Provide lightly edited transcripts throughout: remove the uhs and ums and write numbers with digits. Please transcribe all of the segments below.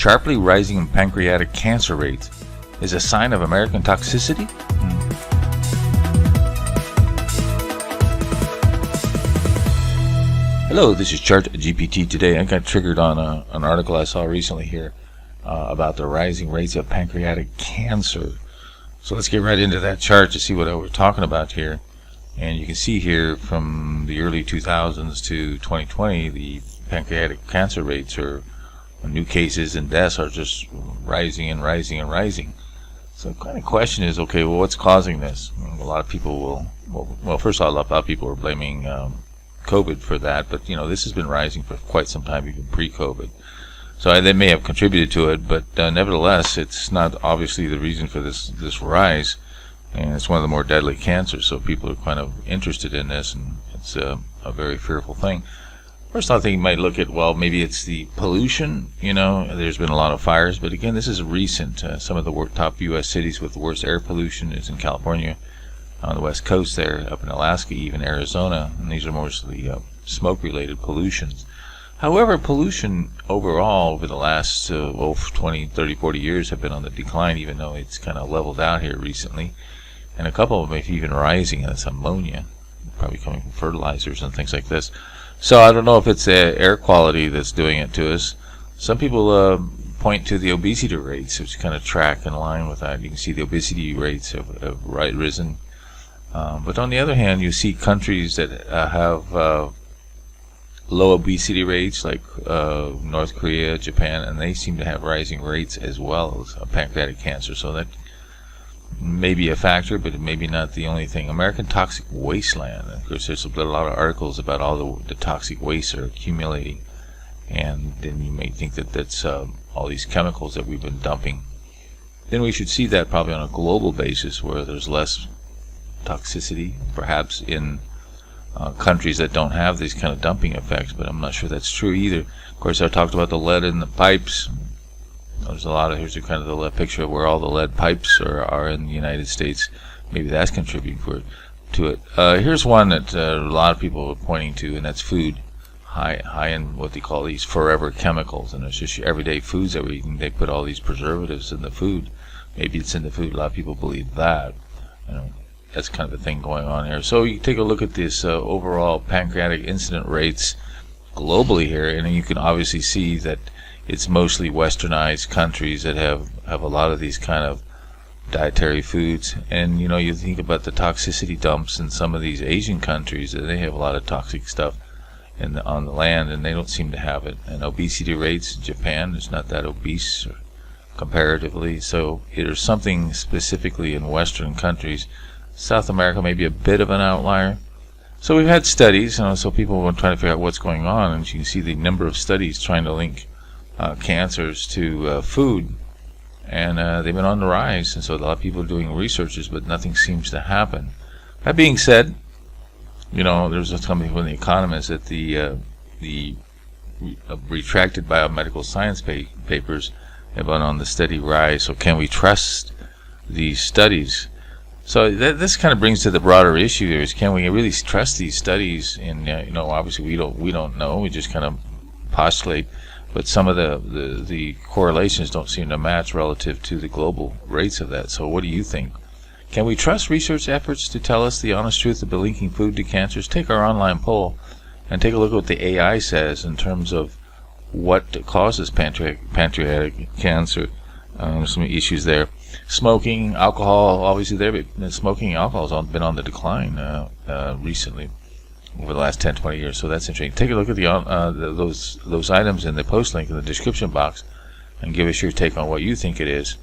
Sharply rising pancreatic cancer rates is a sign of American toxicity? Hello, this is Chart GPT. Today I got triggered on an article I saw recently here about the rising rates of pancreatic cancer. So let's get right into that chart to see what we're talking about here. And you can see here from the early 2000s to 2020, the pancreatic cancer rates or new cases and deaths are just rising and rising and rising. So the kind of question is, okay, well, what's causing this? A lot of people well, first of all, a lot of people are blaming COVID for that, but this has been rising for quite some time, even pre-COVID. So they may have contributed to it, but nevertheless, it's not obviously the reason for this rise, and it's one of the more deadly cancers. So people are kind of interested in this, and it's a very fearful thing. First, I think you might look at, well, maybe it's the pollution. There's been a lot of fires, but again, this is recent. Some of the top U.S. cities with the worst air pollution is in California, on the west coast there, up in Alaska, even Arizona, and these are mostly smoke-related pollutions. However, pollution overall over the last 20, 30, 40 years have been on the decline, even though it's kind of leveled out here recently. And a couple of them are even rising, and it's ammonia, probably coming from fertilizers and things like this. So I don't know if it's air quality that's doing it to us. Some people point to the obesity rates, which kind of track in line with that. You can see the obesity rates have risen. But on the other hand, you see countries that have low obesity rates, like North Korea, Japan, and they seem to have rising rates as well as pancreatic cancer. So that may be a factor, but it may be not the only thing. American toxic wasteland. Of course, there's a lot of articles about all the toxic wastes are accumulating, and then you may think that that's all these chemicals that we've been dumping. Then we should see that probably on a global basis, where there's less toxicity, perhaps in countries that don't have these kind of dumping effects, but I'm not sure that's true either. Of course, I talked about the lead in the pipes. There's a lot of, here's kind of the picture of where all the lead pipes are in the United States. Maybe that's contributing to it. Here's one that a lot of people are pointing to, and that's food. High in what they call these forever chemicals, and it's just everyday foods that we're eating. They put all these preservatives in the food. Maybe it's in the food. A lot of people believe that. That's kind of a thing going on here. So you take a look at this overall pancreatic incident rates globally here, and you can obviously see that it's mostly westernized countries that have a lot of these kind of dietary foods. And you think about the toxicity dumps in some of these Asian countries, and they have a lot of toxic stuff on the land, and they don't seem to have it. And obesity rates, Japan is not that obese comparatively. So there's something specifically in Western countries. South America may be a bit of an outlier. So we've had studies, so people are trying to figure out what's going on, and you can see the number of studies trying to link cancers to food, and they've been on the rise, and so a lot of people are doing researches, but nothing seems to happen. That being said, there's a company from The Economist that the retracted biomedical science papers have been on the steady rise. So can we trust these studies? So this kind of brings to the broader issue here: is can we really trust these studies? And obviously we don't know. We just kind of postulate, but some of the correlations don't seem to match relative to the global rates of that. So what do you think? Can we trust research efforts to tell us the honest truth about linking food to cancers? Take our online poll and take a look at what the AI says in terms of what causes pancreatic cancer. Some issues there. Smoking, alcohol, obviously there, but smoking and alcohol has been on the decline recently over the last 10-20 years. So that's interesting. Take a look at those items in the post link in the description box and give us your take on what you think it is.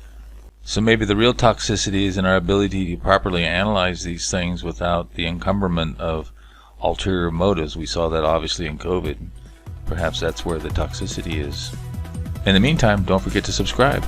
So maybe the real toxicity is in our ability to properly analyze these things without the encumberment of ulterior motives. We saw that obviously in COVID. Perhaps that's where the toxicity is. In the meantime, don't forget to subscribe.